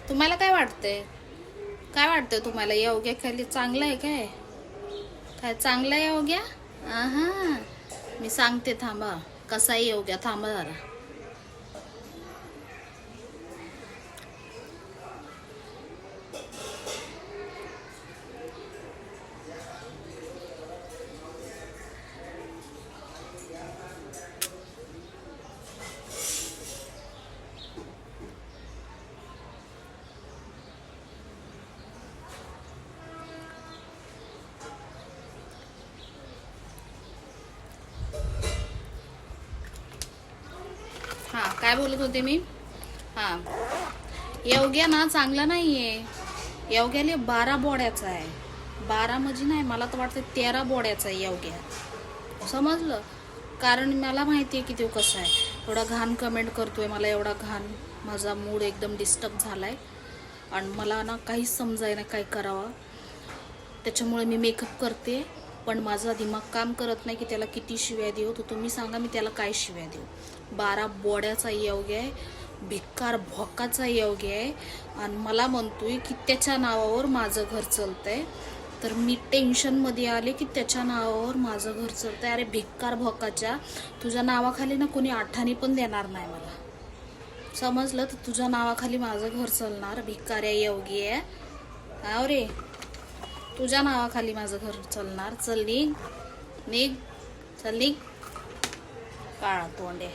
तुम्हाला काय वाटतंय? काय वाटतंय तुम्हाला? योग्य खाली चांगलं आहे काय? काय चांगलं आहे योग्य? आहा, मी सांगते थांबा. कसा आहे योग्य, थांबा जरा. हा, काय बोलत होते मी? हा, योग्य ना चांगला नाहीये. योग्याला 12 बोड्याचा आहे. 12 म्हणजे नाही, मला तर वाटतं 13 बोड्याचा आहे योग्य. समजलं? कारण मला माहिती आहे की तो कसा आहे. एवढा घाण कमेंट करतोय मला, एवढा घाण. माझा मूड एकदम डिस्टर्ब झालाय आणि मला ना काहीच समजायला काय करावं. त्याच्यामुळे मी मेकअप करते, पण माझा दिमाग काम करत नाही की त्याला किती शिव्या देऊ. तर तुम्ही सांगा मी त्याला काय शिव्या देऊ. 12 बोड्याचा योग्य आहे, भिक्कार भोकाचा योग्य आहे आणि मला म्हणतोय की त्याच्या नावावर माझं घर चालतंय. तर मी टेन्शनमध्ये आले की त्याच्या नावावर माझं घर चालतंय. अरे भिक्कार भोकाच्या, तुझ्या नावाखाली ना कोणी आठाने पण देणार नाही मला. समजलं? तर तुझ्या नावाखाली माझं घर चालणार. भिक्काऱ्या योग्य आहे. हा रे, तुझ्या नावाखाली माझं घर चालणार. चल निघ, निघ, चल निघ, काळा तोंडे.